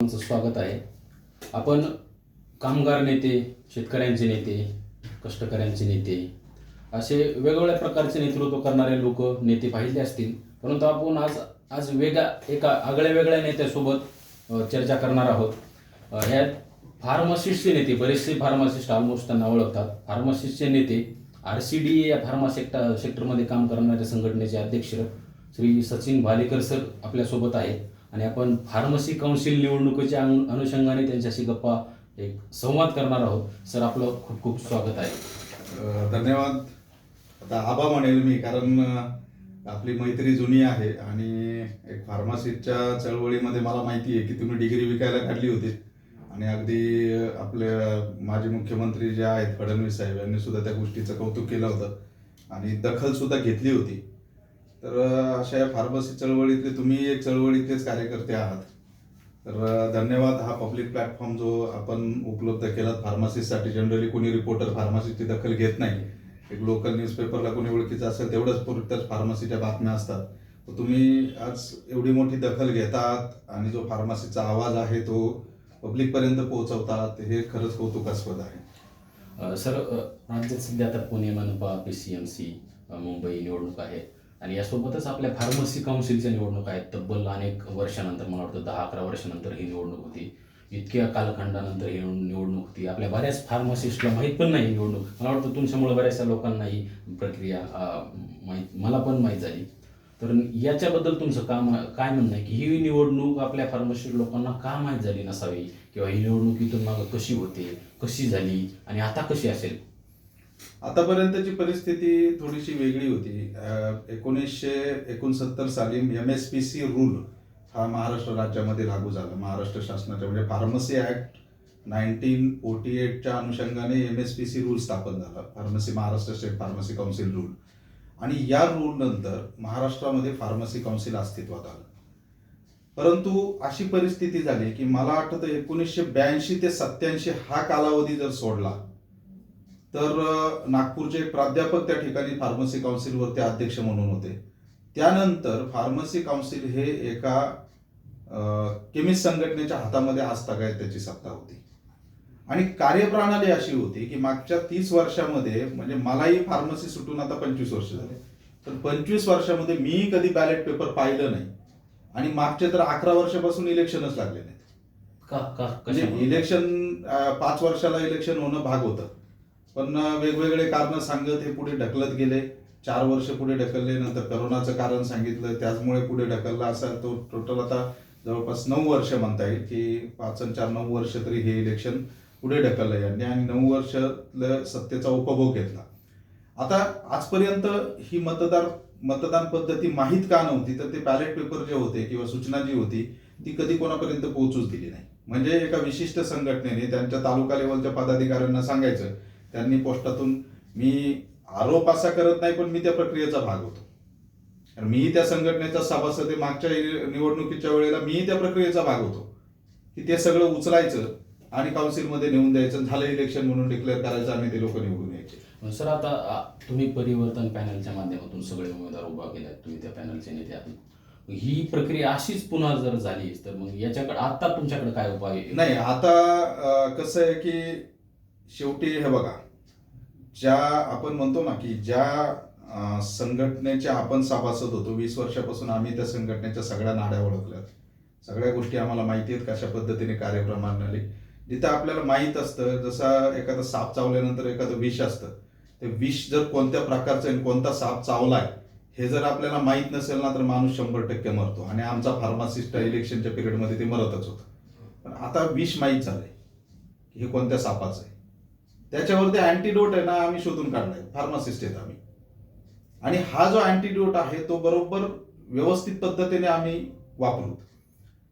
तुमचं स्वागत आहे. आपण कामगार नेते, शेतकऱ्यांचे नेते, कष्टकऱ्यांचे नेते असे वेगवेगळ्या प्रकारचे नेतृत्व करणारे लोक नेते पाहिले असतील, परंतु आपण आज आज एका आगळ्या वेगळ्या नेत्यासोबत चर्चा करणार आहोत. ह्यात फार्मासिस्टचे नेते, बरेचसे फार्मासिस्ट ऑलमोस्ट त्यांना ओळखतात. फार्मासिस्टचे नेते RCD या फार्मा सेक्टरमध्ये काम करणाऱ्या संघटनेचे अध्यक्ष श्री सचिन भालेकर सर आपल्यासोबत आहेत आणि आपण फार्मसी काउन्सिल निवडणुकीच्या अनुषंगाने त्यांच्याशी एक संवाद करणार आहोत. सर, आपलं खूप खूप स्वागत आहे. धन्यवाद. आता आबा म्हणेल मी, कारण आपली मैत्री जुनी आहे आणि एक फार्मसीच्या चळवळीमध्ये मला माहिती आहे की तुम्ही डिग्री विकायला काढली होती आणि अगदी आपले माजी मुख्यमंत्री जे आहेत फडणवीस साहेब यांनी सुद्धा त्या गोष्टीचं कौतुक केलं होतं आणि दखल सुद्धा घेतली होती. तर अशा या फार्मसी चळवळीतले तुम्ही एक चळवळीतलेच कार्यकर्ते आहात. तर धन्यवाद. हा पब्लिक प्लॅटफॉर्म जो आपण उपलब्ध केलात फार्मसीसाठी. जनरली कोणी रिपोर्टर फार्मसीची दखल घेत नाही. एक लोकल न्यूजपेपरला कोणी ओळखीचं असेल तेवढंच पुरतच फार्मसीच्या बातम्या असतात. तर तुम्ही आज एवढी मोठी दखल घेतात आणि जो फार्मसीचा आवाज आहे तो पब्लिकपर्यंत पोहोचवतात, हे खरंच कौतुकास्पद आहे. सर, राज्यात सध्या आता पुणे, मनपा, PCMC, मुंबई निवडणूक आहे आणि यासोबतच आपल्या फार्मसी काउन्सिलच्या निवडणूक आहेत. तब्बल अनेक वर्षानंतर, मला वाटतं 10-11 वर्षानंतर ही निवडणूक होती. इतक्या कालखंडानंतर ही निवडणूक होती. आपल्या बऱ्याच फार्मासिस्टला माहीत पण नाही निवडणूक. मला वाटतं तुमच्यामुळे बऱ्याचशा लोकांना ही प्रक्रिया मला पण माहीत झाली. तर याच्याबद्दल तुमचं काय म्हणणं आहे की ही निवडणूक आपल्या फार्मासिस्ट लोकांना का माहीत झाली नसावी, किंवा ही निवडणूक इथून मागं कशी होते, कशी झाली आणि आता कशी असेल? आतापर्यंतची परिस्थिती थोडीशी वेगळी होती. 1969 साली MSPC रूल हा महाराष्ट्र राज्यामध्ये लागू झाला. महाराष्ट्र शासनाच्या म्हणजे फार्मसी ऍक्ट 1948च्या अनुषंगाने MSPC रूल स्थापन झाला, pharmacy Maharashtra state pharmacy council rule. आणि या रूल नंतर महाराष्ट्रामध्ये फार्मसी काउन्सिल अस्तित्वात आलं. परंतु अशी परिस्थिती झाली की मला आठवतं 1982 ते 87 हा कालावधी जर सोडला तर नागपूरचे प्राध्यापक त्या ठिकाणी फार्मसी काउन्सिलवरती अध्यक्ष म्हणून होते. त्यानंतर फार्मसी काउन्सिल हे एका केमिस्ट संघटनेच्या हातामध्ये आजतागायत त्याची सत्ता होती आणि कार्यप्रणाली अशी होती की मागच्या 30 वर्षामध्ये, म्हणजे मलाही फार्मसी सुटून आता 25 वर्ष झाले, तर 25 वर्षामध्ये मी कधी बॅलेट पेपर पाहिलं नाही आणि मागचे तर 11 वर्षापासून इलेक्शनच लागले नाहीत. म्हणजे इलेक्शन 5 वर्षाला इलेक्शन होणं भाग होतं, पण वेगवेगळे कारण सांगत हे पुढे ढकलत गेले. 4 वर्ष पुढे ढकलले, नंतर करोनाचं कारण सांगितलं, त्याचमुळे पुढे ढकलला. असा तो टोटल आता जवळपास 9 वर्ष म्हणता येईल की 5 आणि 4 9 वर्ष तरी हे इलेक्शन पुढे ढकललं यांनी आणि 9 वर्ष सत्तेचा उपभोग घेतला. आता आजपर्यंत ही मतदान पद्धती माहीत का नव्हती, तर ते बॅलेट पेपर जे होते किंवा सूचना जी होती ती कधी कोणापर्यंत पोहोचूच दिली नाही. म्हणजे एका विशिष्ट संघटनेने त्यांच्या तालुका लेवलच्या पदाधिकाऱ्यांना सांगायचं, त्यांनी पोस्टातून, मी आरोप असा करत नाही पण मी त्या प्रक्रियेचा भाग होतो, मी त्या संघटनेचा सभासद आहे, मागच्या निवडणुकीच्या वेळेला मी त्या प्रक्रियेचा भाग होतो, की ते सगळं उचलायचं आणि काउन्सिलमध्ये नेऊन द्यायचं, झालं इलेक्शन म्हणून डिक्लेअर करायचं आणि ते लोक निवडून यायचे. सर, आता तुम्ही परिवर्तन पॅनलच्या माध्यमातून सगळे उमेदवार उभा केले, तुम्ही त्या पॅनलचे नेते आहात. ही प्रक्रिया अशीच पुन्हा जर झाली तर मग याच्याकडे आता तुमच्याकडे काय उपाय? नाही, आता कसं आहे की शेवटी हे बघा, ज्या आपण म्हणतो ना की ज्या संघटनेचे आपण सभासद होतो, 20 वर्षापासून आम्ही त्या संघटनेच्या सगळ्या नाड्या ओळखल्यात, सगळ्या गोष्टी आम्हाला माहिती आहेत कशा पद्धतीने कार्यप्रणाली. जिथं आपल्याला माहीत असतं, जसा एखादा साप चावल्यानंतर एखादं विष असतं, ते विष जर कोणत्या प्रकारचं आणि कोणता साप चावलाय हे जर आपल्याला माहीत नसेल ना तर माणूस 100% मरतो. आणि आमचा फार्मासिस्ट इलेक्शनच्या पिरियडमध्ये ते मरतच होतं. पण आता विष माहीत झालंय हे कोणत्या सापाचं आहे, त्याच्यावरती अँटीडोट आहे ना आम्ही शोधून काढलाय, फार्मासिस्ट आहेत आम्ही. आणि हा जो अँटीडोट आहे तो बरोबर व्यवस्थित पद्धतीने आम्ही वापरू.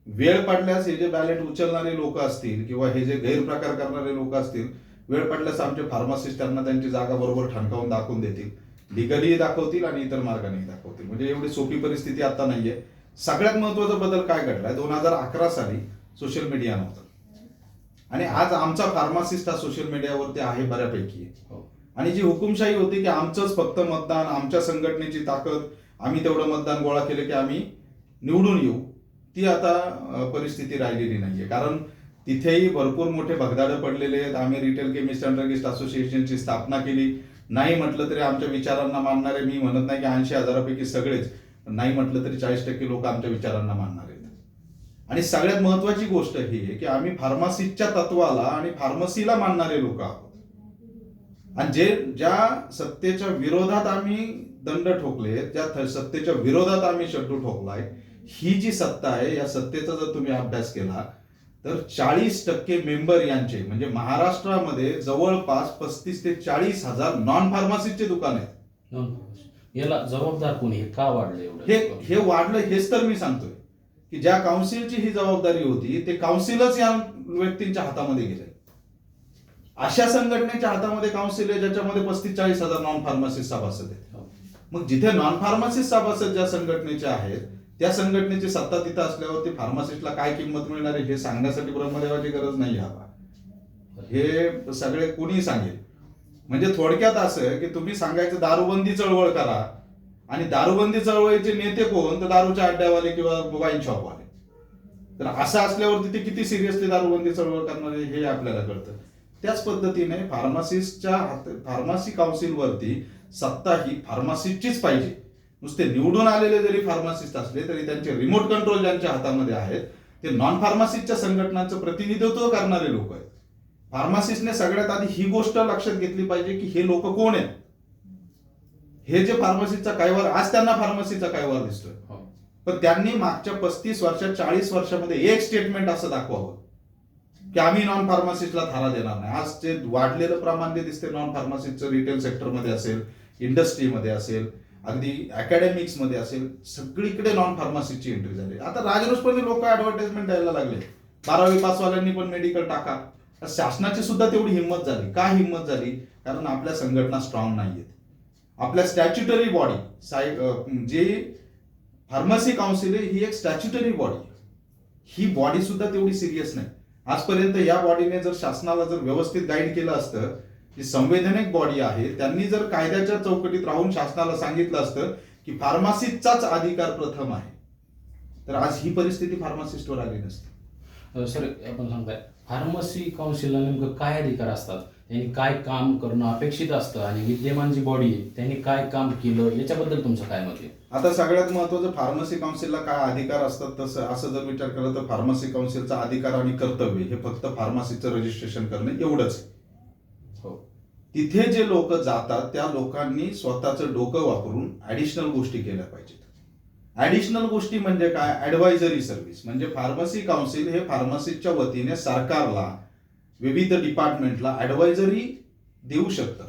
वेळ पडल्यास हे जे बॅलेट उचलणारे लोक असतील किंवा हे जे गैरप्रकार करणारे लोक असतील, वेळ पडल्यास आमचे फार्मासिस्ट त्यांना त्यांची जागा बरोबर ठणकावून दाखवून देतील, लिगली दाखवतील आणि इतर मार्गाने दाखवतील. म्हणजे एवढी सोपी परिस्थिती आता नाहीये. सगळ्यात महत्वाचा बदल काय घडलाय, 2011 साली सोशल मीडिया नव्हतं आणि आज आमचा फार्मासिस्ट हा सोशल मीडियावरती आहे बऱ्यापैकी. आणि जी हुकुमशाही होती की आमचंच फक्त मतदान, आमच्या संघटनेची ताकद, आम्ही तेवढं मतदान गोळा केलं की आम्ही निवडून येऊ, ती आता परिस्थिती राहिलेली नाहीये. कारण तिथेही भरपूर मोठे भगदाडं पडलेले आहेत. आम्ही रिटेल केमिस्ट अँड ड्रगिस्ट असोसिएशनची स्थापना केली. नाही म्हटलं तरी आमच्या विचारांना मानणारे, मी म्हणत नाही की 80,000पैकी सगळेच, पण नाही म्हटलं तरी 40% लोक आमच्या विचारांना मानणार आहेत. आणि सगळ्यात महत्वाची गोष्ट ही आहे की आम्ही फार्मसीच्या तत्वाला आणि फार्मसीला मानणारे लोक आहोत. आणि ज्या सत्तेच्या विरोधात आम्ही दंड ठोकले, ज्या सत्तेच्या विरोधात आम्ही शड्डू ठोकलाय, ही जी सत्ता आहे, या सत्तेचा जर तुम्ही अभ्यास केला तर 40% मेंबर यांचे, म्हणजे महाराष्ट्रामध्ये जवळपास 35 ते 40,000 नॉन फार्मसीचे दुकान आहेत. याला जबाबदार कोणी, हे का वाढलं एवढं? हे वाढलं हेच तर मी सांगतोय की ज्या काउन्सिलची ही जबाबदारी होती ते काउन्सिलच या व्यक्तींच्या हातामध्ये गेले. अशा संघटनेच्या हातामध्ये काउन्सिल आहे ज्याच्यामध्ये 35-40,000 नॉन फार्मसिस्ट सभासद आहेत. मग जिथे नॉन फार्मसिस्ट सभासद ज्या संघटनेचे आहेत, त्या संघटनेची सत्ता तिथं असल्यावरती फार्मासिस्टला काय किंमत मिळणार आहे हे सांगण्यासाठी ब्रह्मदेवाची गरज नाही हवा. हे सगळे कोणी सांगेल. म्हणजे थोडक्यात असं की तुम्ही सांगायचं दारूबंदी चळवळ करा, आणि दारूबंदी चळवळीचे नेते कोण, तर दारूच्या अड्ड्यावाले किंवा वाईन शॉपवाले. तर असं असल्यावरती ते किती सिरियसली दारूबंदी चळवळ करणार हे आपल्याला कळतं. त्याच पद्धतीने फार्मसी काउन्सिलवरती सत्ता ही फार्मासिस्टचीच पाहिजे. नुसते निवडून आलेले जरी फार्मासिस्ट असले तरी त्यांचे रिमोट कंट्रोल ज्यांच्या हातामध्ये आहेत ते नॉन फार्मासिस्टच्या संघटनांचं प्रतिनिधित्व करणारे लोक आहेत. फार्मासिस्टने सगळ्यात आधी ही गोष्ट लक्षात घेतली पाहिजे की हे लोक कोण आहेत. हे जे फार्मसीचा कायवार, आज त्यांना फार्मसीचा कायवार दिसतोय, पण त्यांनी मागच्या 35 वर्षात 40 वर्षामध्ये एक स्टेटमेंट असं दाखवावं की आम्ही नॉन फार्मासिस्टला थारा देणार नाही. आज जे वाढलेलं प्रमाण जे दिसते नॉन फार्मासिस्टचं, रिटेल सेक्टरमध्ये असेल, इंडस्ट्रीमध्ये असेल, अगदी अकॅडमिक्स मध्ये असेल, सगळीकडे नॉन फार्मसीची एंट्री झाली. आता राजरोसपणे लोक ऍडव्हर्टाइजमेंट द्यायला लागले, 12वी पासवाल्यांनी पण मेडिकल टाका. शासनाची सुद्धा तेवढी हिंमत झाली. का हिंमत झाली? कारण आपल्या संघटना स्ट्रॉंग नाहीयेत. आपल्या स्टॅच्युटरी बॉडी जे फार्मसी काउन्सिल आहे, ही एक स्टॅच्युटरी बॉडी, ही बॉडी सुद्धा तेवढी सिरियस नाही. आजपर्यंत या बॉडीने जर शासनाला जर व्यवस्थित गाईड केलं असतं, ही संवैधानिक बॉडी आहे, त्यांनी जर कायद्याच्या चौकटीत राहून शासनाला सांगितलं असतं की फार्मसीचाच अधिकार प्रथम आहे, तर आज ही परिस्थिती फार्मासिस्टवर आली नसते. सर, आपण सांगताय फार्मसी काउन्सिलला नेमकं काय अधिकार असतात, त्यांनी काय काम करणं अपेक्षित असतं, आणि विद्यमान जी बॉडी आहे त्यांनी काय काम केलं, याच्याबद्दल तुमचं काय मत आहे? आता सगळ्यात महत्वाचं, फार्मसी काउन्सिलला काय अधिकार असतात, तसं असं जर विचार केला तर फार्मसी काउन्सिलचा अधिकार आणि कर्तव्य हे फक्त फार्मसीचं रजिस्ट्रेशन करणे एवढंच आहे. तिथे जे लोक जातात त्या लोकांनी स्वतःचं डोकं वापरून ऍडिशनल गोष्टी केल्या पाहिजेत. ऍडिशनल गोष्टी म्हणजे काय? Advisory service. म्हणजे फार्मसी काउन्सिल हे फार्मसीच्या वतीने सरकारला, विविध डिपार्टमेंटला ऍडवायझरी देऊ शकतं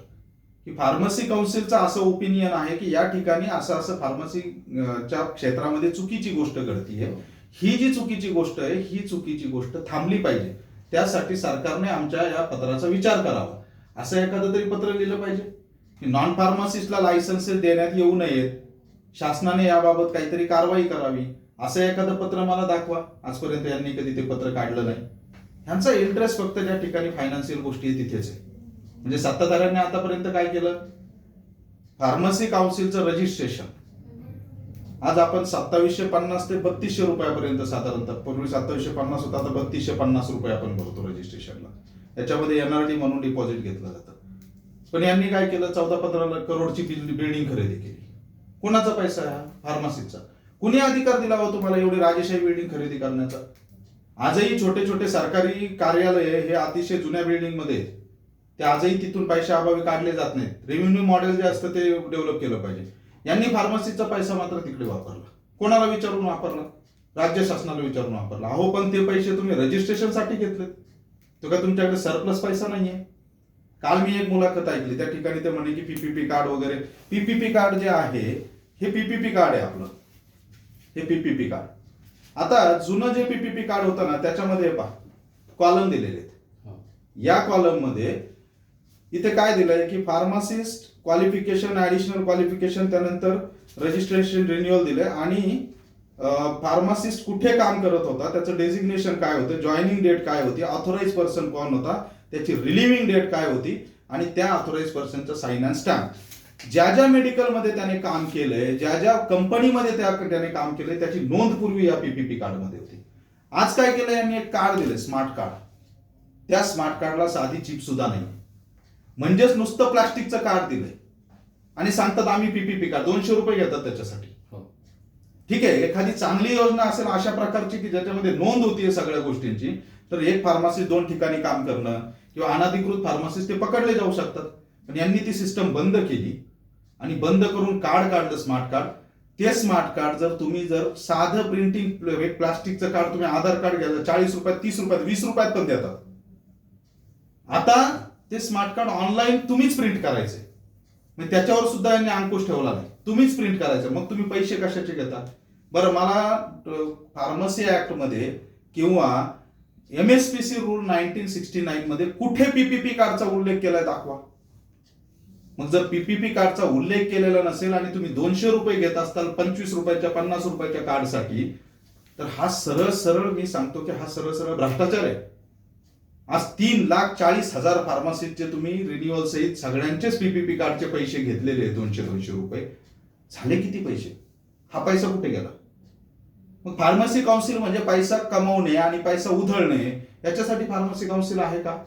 की फार्मसी काउन्सिलचं असं ओपिनियन आहे की या ठिकाणी असं फार्मसीच्या क्षेत्रामध्ये चुकीची गोष्ट घडतीये, ही जी चुकीची गोष्ट आहे ही चुकीची गोष्ट थांबली पाहिजे, त्यासाठी सरकारने आमच्या या पत्राचा विचार करावा, असं एखादं तरी पत्र लिहिलं पाहिजे की नॉन फार्मासिस्टला लायसन्सेस देण्यात येऊ नयेत, शासनाने याबाबत काहीतरी कारवाई करावी, असं एखादं पत्र मला दाखवा. आजपर्यंत यांनी कधी ते पत्र काढलं नाही. ह्यांचा इंटरेस्ट फक्त ज्या ठिकाणी फायनान्शियल गोष्टी तिथेच आहे. म्हणजे सत्ताधाऱ्यांनी आतापर्यंत काय केलं? फार्मसी काउन्सिलचं रजिस्ट्रेशन आज आपण 2750 ते 3200 रुपयापर्यंत साधारणतः, पूर्वी 2750 होता, आता 3250 रुपये आपण भरतो रजिस्ट्रेशनला. त्याच्यामध्ये एनआरडी म्हणून डिपॉझिट घेतलं जातं. पण यांनी काय केलं? 14-15 करोडची बिल्डिंग खरेदी केली. कोणाचा पैसा आहे? फार्मसीचा. कुणी अधिकार दिला हो तुम्हाला एवढी राजेशाही बिल्डिंग खरेदी करण्याचा? आजही छोटे छोटे सरकारी कार्यालय हे अतिशय जुन्या बिल्डिंग मध्ये, ते आजही तिथून पैशा अभावी काढले जात नाहीत. रेव्हेन्यू मॉडेल जे असतं ते डेव्हलप केलं पाहिजे. यांनी फार्मसीचा पैसा मात्र तिकडे वापरला. कोणाला विचारून वापरला? राज्य शासनाला विचारून वापरला. अहो, पण ते पैसे तुम्ही रजिस्ट्रेशनसाठी घेतलेत, तो काय तुमच्याकडे सरप्लस पैसा नाहीये? काल मी एक मुलाखत ऐकली, त्या ठिकाणी ते म्हणे की पीपीपी कार्ड वगैरे. पीपीपी कार्ड जे आहे हे पीपीपी कार्ड आहे आपलं, हे पीपीपी कार्ड. आता जुनं जे पीपीपी कार्ड होतं ना, त्याच्यामध्ये पहा कॉलम दिलेले आहेत. या कॉलम मध्ये इथे काय दिलंय की फार्मासिस्ट क्वालिफिकेशन, ऍडिशनल क्वालिफिकेशन, त्यानंतर रजिस्ट्रेशन रिन्युअल दिलंय, आणि फार्मासिस्ट कुठे काम करत होता, त्याचं डेझिग्नेशन काय होतं, जॉईनिंग डेट काय होती, ऑथोराइज पर्सन कोण होता, त्याची रिलिव्हिंग डेट काय होती, आणि त्या ऑथोराइज पर्सनचा साइन अँड स्टॅम्प. ज्या ज्या मेडिकलमध्ये त्याने काम केलंय, ज्या ज्या कंपनीमध्ये त्याने काम केलंय, त्याची नोंद पूर्वी या पीपीपी कार्डमध्ये होती. आज काय केलं यांनी, एक कार्ड दिलंय, स्मार्ट कार्ड. त्या स्मार्ट कार्डला साधी चिप सुद्धा नाही, म्हणजेच नुसतं प्लास्टिकचं कार्ड दिलंय आणि सांगतात आम्ही पीपीपी कार्ड, 200 रुपये घेतात त्याच्यासाठी. ठीक आहे, एखादी चांगली योजना असेल अशा प्रकारची की ज्याच्यामध्ये नोंद होतीये सगळ्या गोष्टींची, तर एक फार्मासिस्ट 2 ठिकाणी काम करणं किंवा अनधिकृत फार्मासिस्ट ते पकडले जाऊ शकतात. पण यांनी ती सिस्टम बंद केली आणि बंद करून कार्ड काढलं, स्मार्ट कार्ड. ते स्मार्ट कार्ड जर साधं प्रिंटिंग एक प्लास्टिकचं कार्ड तुम्ही आधार कार्ड घ्यायचं 40 रुपयात, 30 रुपयात, 20 रुपयात पण देतात. आता ते स्मार्ट कार्ड ऑनलाईन तुम्हीच प्रिंट करायचे, म्हणजे त्याच्यावर सुद्धा यांनी अंकुश ठेवला नाही, तुम्हीच प्रिंट करायचं. मग तुम्ही पैसे कशाचे घेता बरं? मला फार्मसी ऍक्ट मध्ये किंवा MSPC रूल 1969 मध्ये कुठे पीपीपी कार्डचा उल्लेख केलाय दाखवा. मग जर पीपीपी कार्डचा उल्लेख केलेला नसेल आणि तुम्ही 200 रुपये घेत असताल 25 रुपयाच्या 50 रुपयाच्या कार्डसाठी, तर हा सरळ सरळ मी सांगतो की हा सरळ सरळ भ्रष्टाचार आहे. आज 3,40,000 फार्मासिस्टचे तुम्ही रिन्युअल सहित सगळ्यांचेच पीपीपी कार्डचे पैसे घेतलेले 200 रुपये. झाले किती पैसे? हा पैसा कुठे गेला? मग फार्मसी काउन्सिल म्हणजे पैसा कमवणे आणि पैसा उधळणे, याच्यासाठी फार्मसी काउन्सिल आहे का?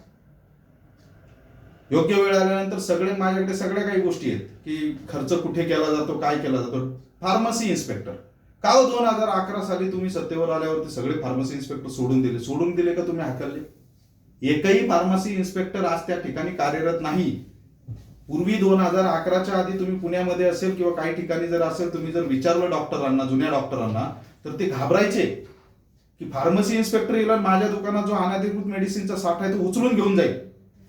योग्य वेळ आल्यानंतर सगळे माझ्याकडे सगळ्या काही गोष्टी आहेत की खर्च कुठे केला जातो, काय केला जातो. फार्मसी इन्स्पेक्टर का 2011 साली तुम्ही सत्तेवर आल्यावरती सगळे फार्मसी इन्स्पेक्टर सोडून दिले का तुम्ही हाकलले? एकही फार्मसी इन्स्पेक्टर आज त्या ठिकाणी कार्यरत नाही. पूर्वी 2011च्या आधी तुम्ही पुण्यामध्ये असेल किंवा काही ठिकाणी जर असेल, तुम्ही जर विचारलं डॉक्टरांना, जुन्या डॉक्टरांना, तर ते घाबरायचे की फार्मसी इन्स्पेक्टर येईल माझ्या दुकानात जो अनधिकृत मेडिसिनचा साठा आहे तो उचलून घेऊन जाईल.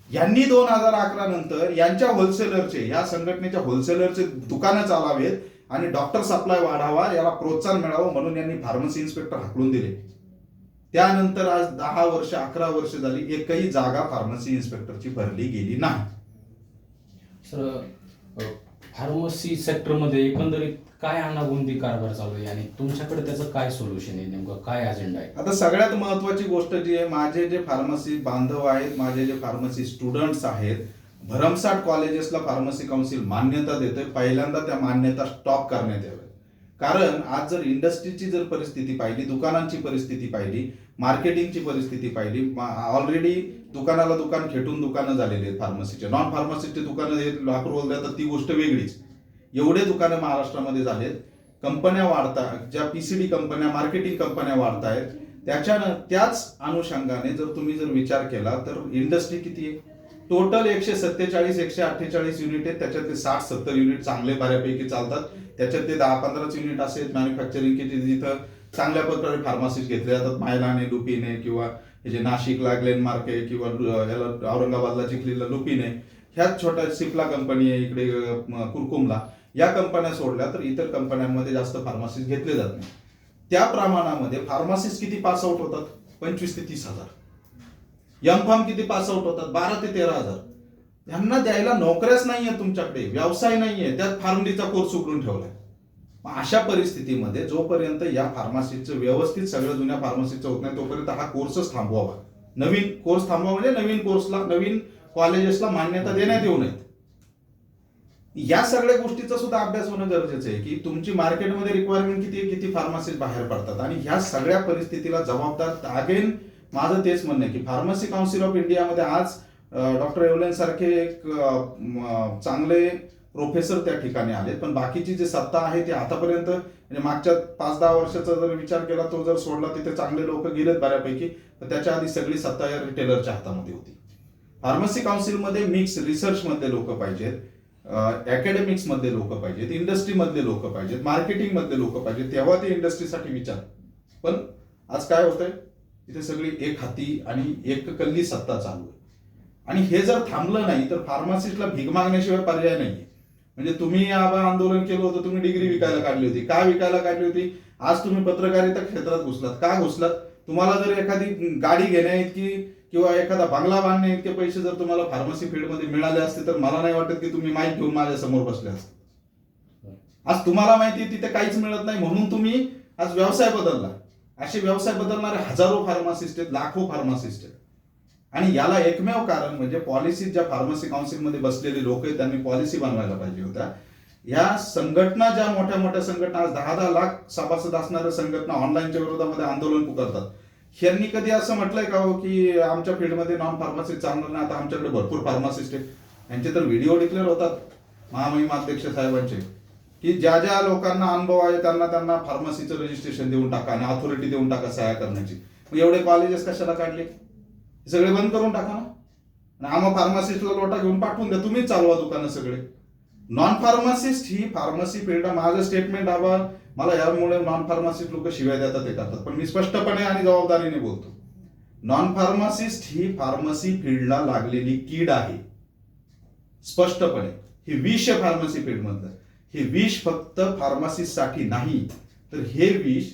यांनी 2011 नंतर यांच्या होलसेलरचे, या संघटनेच्या होलसेलरचे दुकानं चालावेत आणि डॉक्टर सप्लाय वाढावा, याला प्रोत्साहन मिळावं म्हणून यांनी फार्मसी इन्स्पेक्टर हाकलून दिले. त्यानंतर आज 10 वर्ष 11 वर्ष झाली, एकही जागा फार्मसी इन्स्पेक्टरची भरली गेली नाही. सर, फार्मसी सेक्टरमध्ये एकंदरीत काय अनागोंदी कारभार चालू आहे आणि तुमच्याकडे त्याचं काय सोल्युशन आहे, नेमकं काय अजेंडा आहे? आता सगळ्यात महत्वाची गोष्ट जी आहे, माझे जे फार्मसी बांधव आहेत, माझे जे फार्मसी स्टुडंट्स आहेत, भरमसाठ कॉलेजेसला फार्मसी काउन्सिल मान्यता देते. पहिल्यांदा त्या मान्यता स्टॉप करण्यात याव्या. कारण आज जर इंडस्ट्रीची जर परिस्थिती पाहिली, दुकानांची परिस्थिती पाहिली, मार्केटिंगची परिस्थिती पाहिली, ऑलरेडी दुकानाला दुकान खेटून दुकानं झालेली आहेत फार्मसीचे. नॉन फार्मसीचे दुकानं अप्रुव्हल देतात ती गोष्ट वेगळीच. एवढे दुकानं महाराष्ट्रामध्ये झालेत, कंपन्या वाढतात, ज्या PCD कंपन्या, मार्केटिंग कंपन्या वाढत आहेत. त्याच अनुषंगाने जर तुम्ही विचार केला तर इंडस्ट्री किती आहे? टोटल 147-148 युनिट आहेत. त्याच्यातले 60-70 युनिट चांगले बऱ्यापैकी चालतात. त्याच्यातले 10-15 युनिट असे मॅन्युफॅक्चरिंगचे जिथं चांगल्या प्रकारे फार्मसीज घेतले जातात. मायलाने, लुपिने किंवा हे जे नाशिकला ग्लेनमार्क आहे किंवा औरंगाबादला चिखलीला लुपिन आहे, ह्याच छोट्या सिप्ला कंपनी आहे इकडे कुरकुमला, या कंपन्या सोडल्या तर इतर कंपन्यांमध्ये जास्त फार्मसीज घेतले जात नाही. त्या प्रमाणामध्ये फार्मसिस्ट किती पास आउट होतात? 25 ते 30 हजार. M.Pharm किती पास आउट होतात? 12 ते 13 हजार. यांना द्यायला नोकऱ्याच नाहीये तुमच्याकडे, व्यवसाय नाहीये, त्यात फार्मडीचा कोर्स उघडून ठेवलाय. अशा परिस्थितीमध्ये जोपर्यंत या फार्मसीचं व्यवस्थित सगळं जुन्या फार्मसीचं होत नाही तोपर्यंत हा कोर्सच थांबवावा. नवीन कोर्स थांबवा म्हणजे नवीन कोर्सला, नवीन कॉलेजेसला मान्यता देण्यात येऊ नयेत. या सगळ्या गोष्टीचा सुद्धा अभ्यास होणं गरजेचं आहे की तुमची मार्केटमध्ये रिक्वायरमेंट किती, किती फार्मसीज बाहेर पडतात. आणि ह्या सगळ्या परिस्थितीला जबाबदार अगेन माझं तेच म्हणणं आहे की फार्मसी काउन्सिल ऑफ इंडियामध्ये आज डॉक्टर येवलेन सारखे एक चांगले प्रोफेसर त्या ठिकाणी आले, पण बाकीची जी सत्ता आहे ती आतापर्यंत म्हणजे मागच्या 5-10 वर्षाचा जर विचार केला तो जर सोडला, तिथे चांगले लोक गेलेत बऱ्यापैकी, तर त्याच्या आधी सगळी सत्ता या रिटेलरच्या हातामध्ये होती. फार्मसी काउन्सिलमध्ये मिक्स रिसर्च मधले लोक पाहिजेत, अकॅडमिक्स मधले लोक पाहिजेत, इंडस्ट्री मधले लोक पाहिजेत, मार्केटिंग मधले लोक पाहिजेत, तेव्हा ते इंडस्ट्रीसाठी विचार. पण आज काय होतंय, तिथे सगळी एक हाती आणि एक कल्ली सत्ता चालू आहे. आणि हे जर थांबलं नाही तर फार्मासिस्टला भीक मागण्याशिवाय पर्याय नाहीये. म्हणजे तुम्ही आंदोलन केलं होतं, तुम्ही डिग्री विकायला काढली होती. का विकायला काढली होती? आज तुम्ही पत्रकारिता क्षेत्रात घुसलात. का घुसलात? तुम्हाला जर एखादी गाडी घेण्या इतकी किंवा एखादा बंगला बांधण्या इतके पैसे जर तुम्हाला फार्मसी फील्डमध्ये मिळाले असते तर मला नाही वाटत की तुम्ही माईक घेऊन माझ्या समोर बसले असते. आज तुम्हाला माहिती तिथे काहीच मिळत नाही म्हणून तुम्ही आज व्यवसाय बदलला. असे व्यवसाय बदलणारे हजारो फार्मासिस्ट आहेत, लाखो फार्मासिस्ट आहेत. आणि याला एकमेव कारण म्हणजे पॉलिसी ज्या फार्मसी काउन्सिलमध्ये बसलेले लोक आहेत त्यांनी पॉलिसी बनवायला पाहिजे होत्या. या संघटना ज्या मोठ्या मोठ्या संघटना आज 10-10 लाख सभासद असणाऱ्या संघटना ऑनलाईनच्या विरोधामध्ये आंदोलन पुकारतात. यांनी कधी असं म्हटलंय का हो की आमच्या फील्डमध्ये नॉन फार्मासिस्ट चालणार नाही, आता आमच्याकडे भरपूर फार्मासिस्ट आहेत. यांचे तर व्हिडिओ डिक्लेअर होतात महामहिम अध्यक्ष साहेबांचे की ज्या ज्या लोकांना अनुभव आहे त्यांना त्यांना फार्मसीचं रजिस्ट्रेशन देऊन टाका आणि ऑथॉरिटी देऊन टाका सहाय्य करण्याची. मग एवढे कॉलेजेस कशाला काढले? सगळे बंद करून टाका ना. आणि आम्हा फार्मासिस्टला लोटा घेऊन पाठवून द्या, तुम्हीच चालवा दुकानं सगळे. नॉन फार्मासिस्ट ही फार्मसी फील्ड, माझं स्टेटमेंट हवा मला, यामुळे नॉन फार्मासिस्ट लोक शिवाय देतात ते करतात, पण मी स्पष्टपणे आणि जबाबदारीने बोलतो. नॉन फार्मासिस्ट ही फार्मसी फील्डला लागलेली कीड आहे. स्पष्टपणे ही विष आहे फार्मसी फील्ड मधलं. हे विष फक्त फार्मासिस्ट साठी नाही, तर हे विष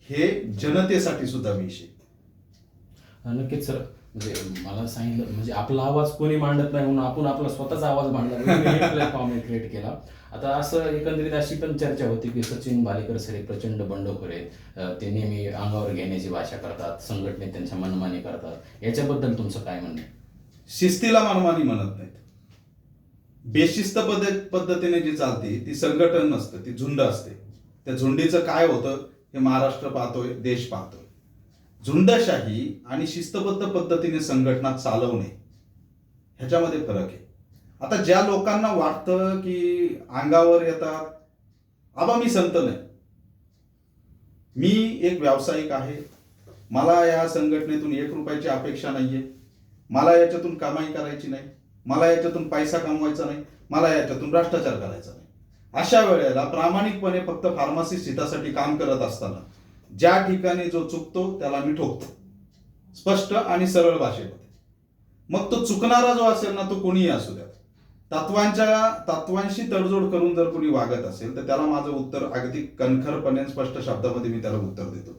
हे जनतेसाठी सुद्धा विष आहे. नक्कीच सर, म्हणजे मला सांगितलं म्हणजे आपला आवाज कोणी मांडत नाही म्हणून आपण आपला स्वतःचा आवाज मांडला, प्लॅटफॉर्म क्रिएट केला. आता असं एकंदरीत अशी पण चर्चा होती की सचिन भालेकर सर हे प्रचंड बंडखोर आहेत, ते नेहमी अंगावर घेण्याची भाषा करतात, संघटनेत त्यांच्या मनमानी करतात. याच्याबद्दल तुमचं काय म्हणणं आहे? शिस्तीला मनमानी म्हणत नाहीत. बेशिस्त पद्धतीने जी चालते ती संघटन नसतं, ती झुंड असते. त्या झुंडीचं काय होतं हे महाराष्ट्र पाहतोय, देश पाहतोय. झुंडशाही आणि शिस्तबद्ध पद्धतीने संघटना चालवणे ह्याच्यामध्ये फरक आहे. आता ज्या लोकांना वाटतं की अंगावर येतात, आबा मी संत नाही, मी एक व्यावसायिक आहे, मला या संघटनेतून 1 रुपयाची अपेक्षा नाहीये, मला याच्यातून कमाई करायची नाही, मला याच्यातून पैसा कमवायचा नाही, मला याच्यातून भ्रष्टाचार करायचा नाही. अशा वेळेला प्रामाणिकपणे फक्त फार्मसिस्ट हितासाठी काम करत असताना ज्या ठिकाणी जो चुकतो त्याला मी ठोकतो, स्पष्ट आणि सरळ भाषेमध्ये. मग तो चुकणारा जो असेल ना, तो कोणीही असू द्या, तत्वांशी तडजोड करून जर कोणी वागत असेल तर त्याला माझं उत्तर अगदी कणखरपणे स्पष्ट शब्दामध्ये मी त्याला उत्तर देतो.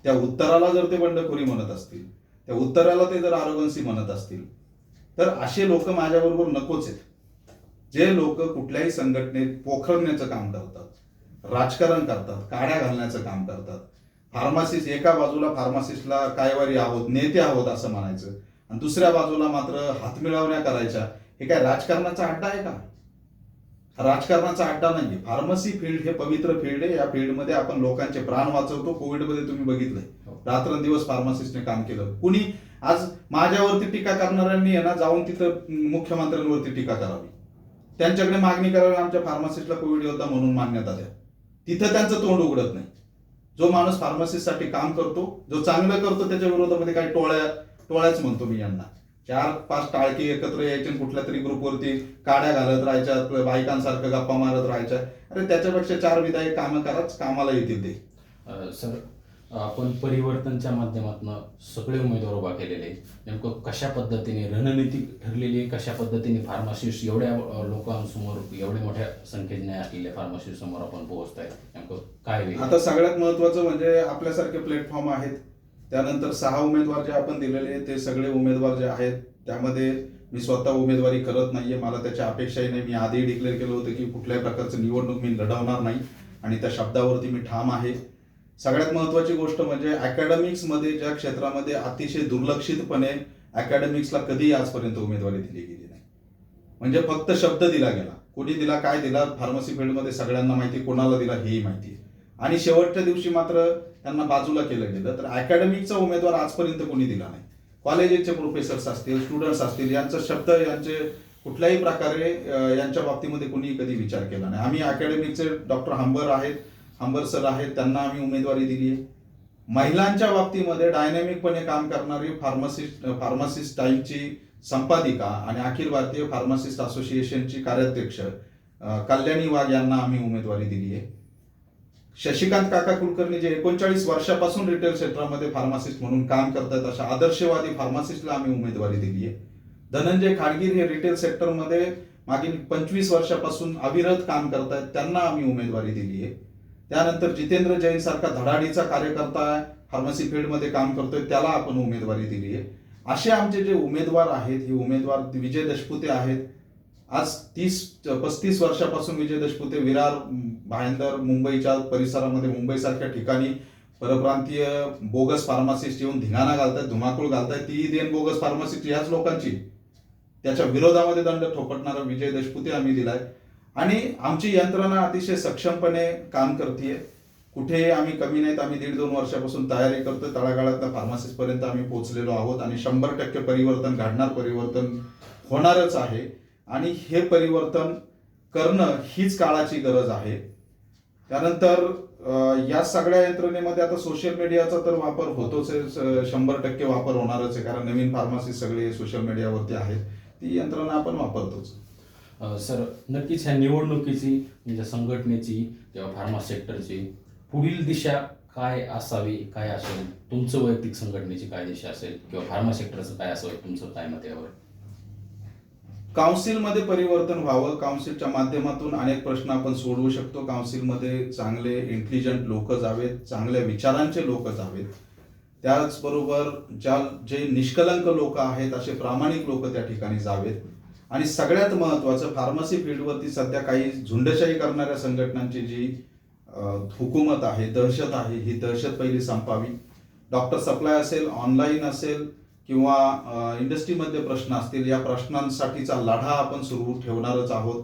त्या उत्तराला जर ते बंडखोरी म्हणत असतील, त्या उत्तराला ते जर आरोगन्सी म्हणत असतील, तर असे लोक माझ्याबरोबर नकोच आहेत. जे लोक कुठल्याही संघटनेत पोखरण्याचं काम करतात, राजकारण करतात, काड्या घालण्याचं काम करतात. फार्मासिस्ट एका बाजूला फार्मासिस्टला कायवारी आहोत, नेते आहोत असं म्हणायचं, आणि दुसऱ्या बाजूला मात्र हातमिळवण्या करायच्या. हे काय राजकारणाचा अड्डा आहे का? राजकारणाचा अड्डा नाहीये. फार्मसी फील्ड हे पवित्र फील्ड आहे. या फील्डमध्ये आपण लोकांचे प्राण वाचवतो. कोविडमध्ये तुम्ही बघितलंय, रात्रंदिवस फार्मासिस्टने काम केलं. कुणी आज माझ्यावरती टीका करणाऱ्यांनी आहे ना जाऊन तिथं मुख्यमंत्र्यांवरती टीका करावी, त्यांच्याकडे मागणी करावी आमच्या फार्मासिस्टला कोविड योद्धा म्हणून मान्यता द्या. तिथं त्यांचं तोंड उघडत नाही. जो माणूस फार्मसिस्टसाठी काम करतो, जो चांगलं करतो, त्याच्या विरोधामध्ये काही टोळ्याच म्हणतो मी यांना. 4-5 टाळकी एकत्र यायचे, कुठल्या तरी ग्रुपवरती काड्या घालत राहायच्या, बायकांसारखं गप्पा मारत राहायच्या. अरे त्याच्यापेक्षा 4 विधायक कामं कराच, कामाला येतील ते. सर, आपण परिवर्तनच्या माध्यमातून सगळे उमेदवार उभा केलेले, नेमकं कशा पद्धतीने रणनीती ठरलेली आहे, कशा पद्धतीने फार्मासिस्ट एवढ्या लोकांसमोर, एवढ्या मोठ्या संख्येने असलेल्या फार्मासिस्ट समोर आपण पोहोचताय, नेमकं काय वेगळं? आता सगळ्यात महत्वाचं म्हणजे आपल्यासारखे प्लॅटफॉर्म आहेत, त्यानंतर 6 उमेदवार जे आपण दिलेले ते सगळे उमेदवार जे आहेत त्यामध्ये मी स्वतः उमेदवारी करत नाहीये, मला त्याची अपेक्षाही नाही. मी आधी डिक्लेअर केलं होतं की कुठल्याही प्रकारचं निवडणूक मी लढवणार नाही आणि त्या शब्दावरती मी ठाम आहे. सगळ्यात महत्वाची गोष्ट म्हणजे अकॅडमिक्समध्ये ज्या क्षेत्रामध्ये अतिशय दुर्लक्षितपणे अकॅडमिक्सला कधीही आजपर्यंत उमेदवारी दिली गेली नाही. म्हणजे फक्त शब्द दिला गेला, कोणी दिला, काय दिला, फार्मसी फील्डमध्ये सगळ्यांना माहिती, कोणाला दिला हेही माहिती आहे. आणि शेवटच्या दिवशी मात्र त्यांना बाजूला केलं गेलं. तर अकॅडमिकचा उमेदवार आजपर्यंत कोणी दिला नाही. कॉलेजेसचे प्रोफेसर्स असतील, स्टुडंट्स असतील, यांचा शब्द यांचे कुठल्याही प्रकारे यांच्या बाबतीमध्ये कोणी कधी विचार केला नाही. आम्ही अकॅडमिकचे डॉक्टर हंबर सर आहेत, त्यांना आम्ही उमेदवारी दिली आहे. महिलांच्या बाबतीमध्ये डायनॅमिकपणे काम करणारी फार्मासिस्ट टाईमची संपादिका आणि अखिल भारतीय फार्मासिस्ट असोसिएशनची कार्याध्यक्ष कल्याणी वाघ यांना आम्ही उमेदवारी दिली आहे. शशिकांत काका कुलकर्णी जे 39 वर्षापासून रिटेल क्षेत्रामध्ये फार्मासिस्ट म्हणून काम करतात, अशा आदर्शवादी फार्मासिस्टला आम्ही उमेदवारी दिली आहे. धनंजय खाडगीर हे रिटेल सेक्टरमध्ये मागील 25 वर्षापासून अविरत काम करतायत, त्यांना आम्ही उमेदवारी दिली आहे. त्यानंतर जितेंद्र जैन सारखा धडाडीचा कार्यकर्ता फार्मसी फील्डमध्ये काम करतोय, त्याला आपण उमेदवारी दिली आहे. असे आमचे जे उमेदवार आहेत, हे उमेदवार विजय दशपुते आहेत. आज 30-35 वर्षापासून विजय दशपुते विरार, भायंदर, मुंबईच्या परिसरामध्ये, मुंबईसारख्या ठिकाणी परप्रांतीय बोगस फार्मासिस्ट येऊन धिंगाणा घालतायत, धुमाकूळ घालतायत, ती देण बोगस फार्मासिस्ट याच लोकांची. त्याच्या विरोधामध्ये दंड ठोपटणारा विजय देशपुते आम्ही दिलाय आणि आमची यंत्रणा अतिशय सक्षमपणे काम करते. कुठे आम्ही कमी नाहीत. आम्ही 1.5-2 वर्षापासून तयारी करतो. तळागाळातल्या फार्मासिस्ट पर्यंत आम्ही पोहोचलेलो आहोत आणि 100% परिवर्तन घडणार, परिवर्तन होणारच आहे आणि हे परिवर्तन करणं हीच काळाची गरज आहे. त्यानंतर या सगळ्या यंत्रणेमध्ये आता सोशल मीडियाचा तर वापर होतोच आहे, 100% वापर होणारच आहे, कारण नवीन फार्मासिस्ट सगळे सोशल मीडियावरती आहेत. ती यंत्रणा आपण वापरतोच. सर, नक्कीच ह्या निवडणुकीची म्हणजे संघटनेची किंवा फार्मा सेक्टरची पुढील दिशा काय असावी, काय असेल? तुमचं वैयक्तिक संघटनेची काय दिशा असेल किंवा फार्मा सेक्टरचं काय असावं, तुमचं काय मत यावर? काउन्सिलमध्ये परिवर्तन व्हावं. काउन्सिलच्या माध्यमातून अनेक प्रश्न आपण सोडवू शकतो. काउन्सिलमध्ये चांगले इंटेलिजंट लोक जावेत, चांगल्या विचारांचे लोक जावेत. त्याचबरोबर जे निष्कलंक लोक आहेत असे प्रामाणिक लोक त्या ठिकाणी जावेत. आणि सगळ्यात महत्त्वाचं, फार्मसी फील्डवरती सध्या काही झुंडशाही करणाऱ्या संघटनांची जी हुकूमत आहे, दहशत आहे, ही दहशत पहिली संपावी. डॉक्टर सप्लाय असेल, ऑनलाईन असेल किंवा इंडस्ट्रीमध्ये प्रश्न असतील, या प्रश्नांसाठीचा लढा आपण सुरू ठेवणारच आहोत.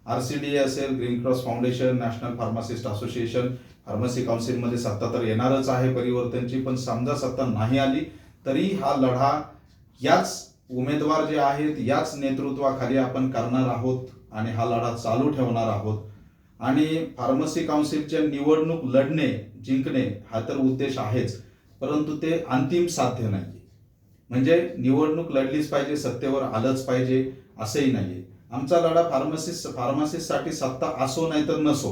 RCDA असेल, green cross foundation, national pharmacist association, pharmacy काउन्सिलमध्ये सत्ता तर येणारच आहे परिवर्तनची, पण समजा सत्ता नाही आली तरी हा लढा याच उमेदवार जे आहेत याच नेतृत्वाखाली आपण करणार आहोत आणि हा लढा चालू ठेवणार आहोत. आणि फार्मसी काउन्सिलच्या निवडणूक लढणे, जिंकणे हा तर उद्देश आहेच, परंतु ते अंतिम साध्य नाही. म्हणजे निवडणूक लढलीच पाहिजे, सत्तेवर आलंच पाहिजे असंही नाहीये. आमचा लढा फार्मासिस्टसाठी सत्ता असो नाही तर नसो,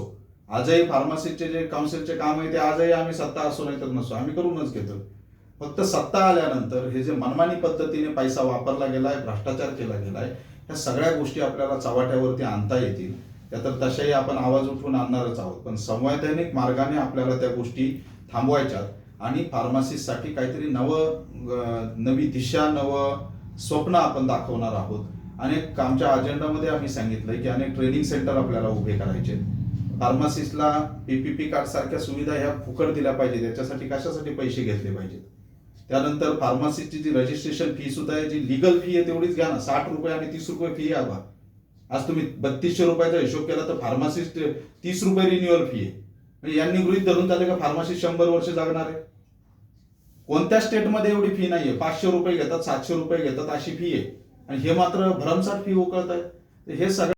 आजही फार्मसीचे जे काउन्सिलचे काम आहे ते आजही आम्ही सत्ता असो नाही तर नसो आम्ही करूनच घेतो. फक्त सत्ता आल्यानंतर हे जे मनमानी पद्धतीने पैसा वापरला गेलाय, भ्रष्टाचार केला गेलाय, ह्या सगळ्या गोष्टी आपल्याला चव्हाट्यावरती आणता येतील. त्या तर तशाही आपण आवाज उठवून आणणारच आहोत, पण संवैधानिक मार्गाने आपल्याला त्या गोष्टी थांबवायच्यात आणि फार्मसिस्टसाठी काहीतरी नवी दिशा, नवं स्वप्न आपण दाखवणार आहोत. अनेक आमच्या अजेंडामध्ये आम्ही सांगितलंय की अनेक ट्रेनिंग सेंटर आपल्याला उभे करायचे. फार्मासिस्टला PPP कार्ड सारख्या सुविधा ह्या फुकट दिल्या पाहिजेत. याच्यासाठी कशासाठी पैसे घेतले पाहिजेत? त्यानंतर फार्मसीची जी रजिस्ट्रेशन फी सुद्धा आहे, जी लिगल फी आहे तेवढीच घ्या ना. 60 रुपये आणि 30 रुपये फी आहे. आज तुम्ही 3200 रुपयाचा हिशोब केला तर फार्मासिस्ट 30 रुपये रिन्युअल फी आहे. म्हणजे यांनी गृहीत धरून चालले का फार्मासिस्ट 100 वर्ष जगणार आहे? कोणत्या स्टेटमध्ये एवढी फी नाहीये. 500 रुपये घेतात, 700 रुपये घेतात अशी फी आहे आणि हे मात्र भरमसाठ फी उकळत आहे. हे सगळं